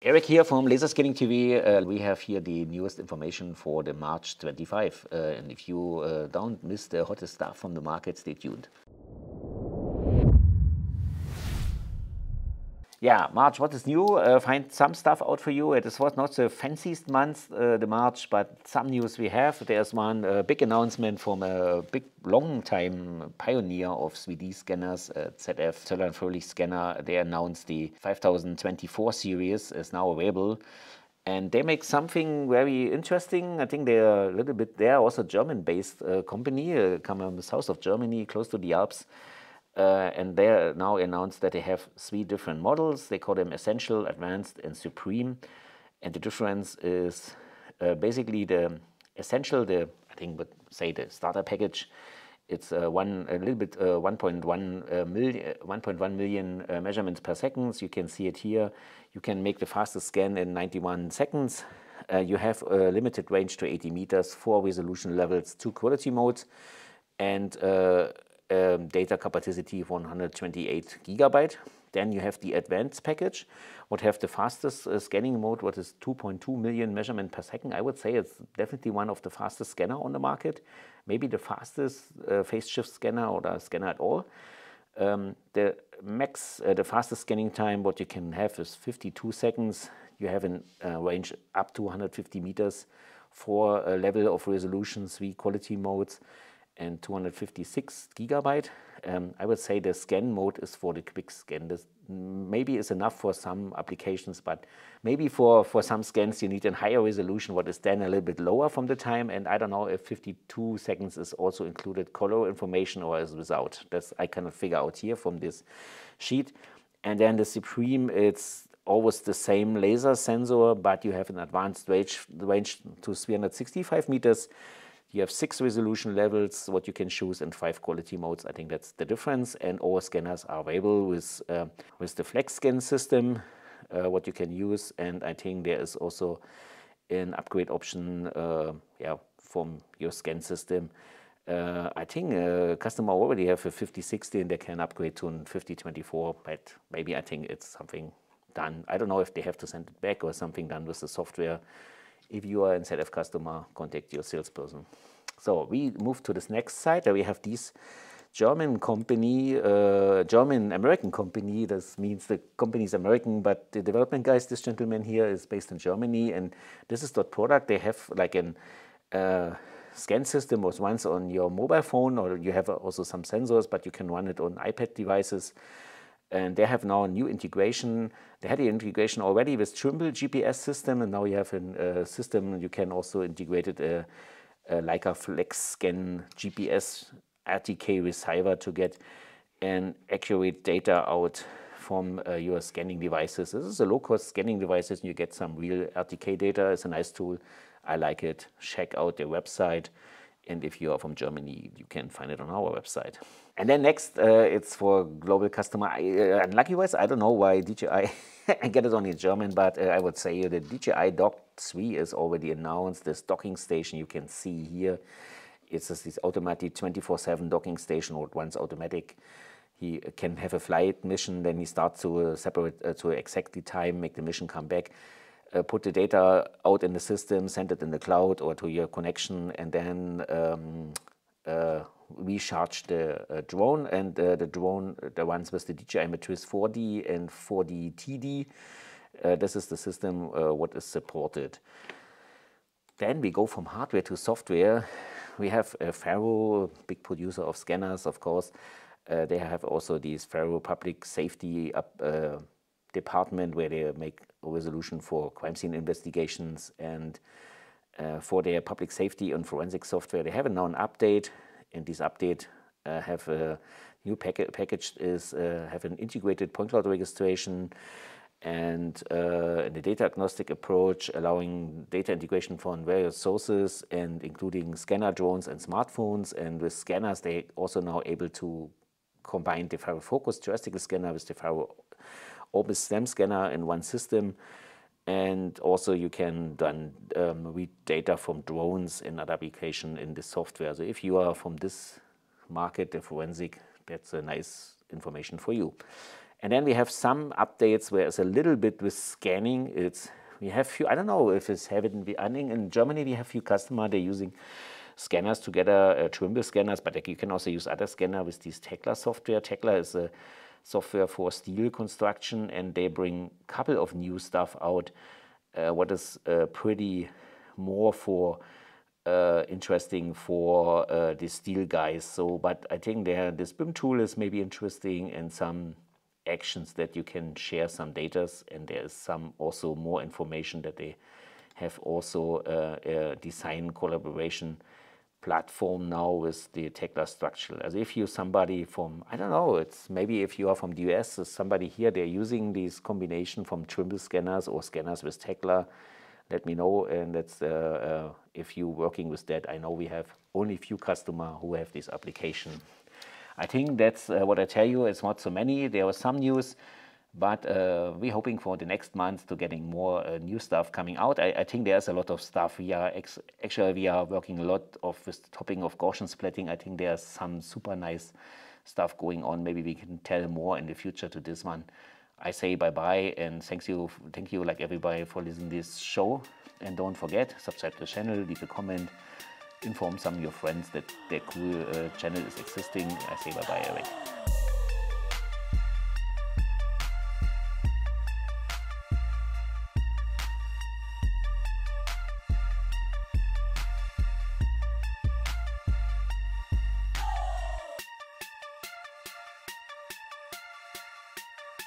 Eric here from Laser Scanning TV. We have here the newest information for the March 25. And if you don't miss the hottest stuff from the market, stay tuned. Yeah, March, what is new? Find some stuff out for you. It was not the fanciest month, the March, but some news we have. There's one big announcement from a big, long-time pioneer of 3D scanners, Z+F Zoller+Fröhlich scanner. They announced the 5024 series is now available. And they make something very interesting. I think they're a little bit, they're also a German-based company, come from the south of Germany, close to the Alps. And they now announced that they have 3 different models. They call them Essential, Advanced, and Supreme. And the difference is basically the Essential, I think would say the starter package. It's 1.1 million measurements per second. You can see it here. You can make the fastest scan in 91 seconds. You have a limited range to 80 meters, 4 resolution levels, 2 quality modes, and data capacity of 128 gigabyte. Then you have the advanced package, what have the fastest scanning mode, what is 2.2 million measurement per second. I would say it's definitely one of the fastest scanner on the market, maybe the fastest phase shift scanner or the scanner at all. The max, the fastest scanning time, what you can have is 52 seconds. You have a range up to 150 meters, 4 level of resolution, 3 quality modes, and 256 gigabyte. I would say the scan mode is for the quick scan. This maybe is enough for some applications, but maybe for some scans you need a higher resolution, what is then a little bit lower from the time. And I don't know if 52 seconds is also included color information or is without. That's I cannot figure out here from this sheet. And then the Supreme, it's always the same laser sensor, but you have an advanced range to 365 meters. You have 6 resolution levels, what you can choose, and 5 quality modes. I think that's the difference. And all scanners are available with the Flex Scan system, what you can use. And I think there is also an upgrade option from your scan system. I think a customer already have a 5060 and they can upgrade to a 5024, but maybe I think it's something done. I don't know if they have to send it back or something done with the software. If you are a Z+F customer, contact your salesperson. So we move to this next site. We have this German company, German-American company. This means the company is American, but the development guys, this gentleman here is based in Germany. And this is Dot product. They have like an scan system was once on your mobile phone, or you have also some sensors, but you can run it on iPad devices. And they have now a new integration. They had the integration already with Trimble GPS system, and now you have a system you can also integrate it like a flex scan GPS RTK receiver to get an accurate data out from your scanning devices. This is a low-cost scanning devices, and you get some real RTK data. It's a nice tool. I like it. Check out their website. And if you are from Germany, you can find it on our website. And then next, it's for global customer. Unlucky-wise, I don't know why DJI, I get it only in German, but I would say the DJI Dock3 is already announced. This docking station you can see here. It's just this automatic 24/7 docking station, or once automatic. He can have a flight mission, then he starts to separate to exactly time, make the mission come back. Put the data out in the system, send it in the cloud or to your connection, and then recharge the drone. And the drone, the ones with the DJI Matrix 4D and 4D TD, this is the system what is supported. Then we go from hardware to software. We have FARO, big producer of scanners, of course. They have also these FARO public safety department where they make a resolution for crime scene investigations, and for their public safety and forensic software. They have now an update, and this update have a new package is have an integrated point cloud registration and the data agnostic approach, allowing data integration from various sources and including scanner drones and smartphones. And with scanners, they also now able to combine the FARO Focus terrestrial scanner with the FARO Orbis STEM scanner in one system. And also you can then read data from drones and other application in this software. So if you are from this market, the forensic, that's a nice information for you. And then we have some updates where it's a little bit with scanning. We have few, I don't know if it's having, I think in Germany we have few customers, they're using scanners together, Trimble scanners, but you can also use other scanner with this Tekla software. Tekla is a software for steel construction, and they bring a couple of new stuff out. What is pretty more for interesting for the steel guys. So, but I think this BIM tool is maybe interesting, and some actions that you can share some data, and there's some also more information that they have also a design collaboration platform now with the Tekla structural. As if you're somebody from, I don't know, it's maybe if you are from the US, there's somebody here, they're using this combination from Trimble scanners or scanners with Tekla, let me know. And that's if you're working with that, I know we have only few customers who have this application. I think that's what I tell you. It's not so many. There was some news, but we're hoping for the next month to getting more new stuff coming out. I think there's a lot of stuff. Actually we are working a lot with the topic of Gaussian splitting. I think there's some super nice stuff going on. Maybe we can tell more in the future to this one. I say bye-bye, and thank you like everybody for listening to this show. And don't forget, subscribe to the channel, leave a comment, inform some of your friends that their cool channel is existing. I say bye-bye already.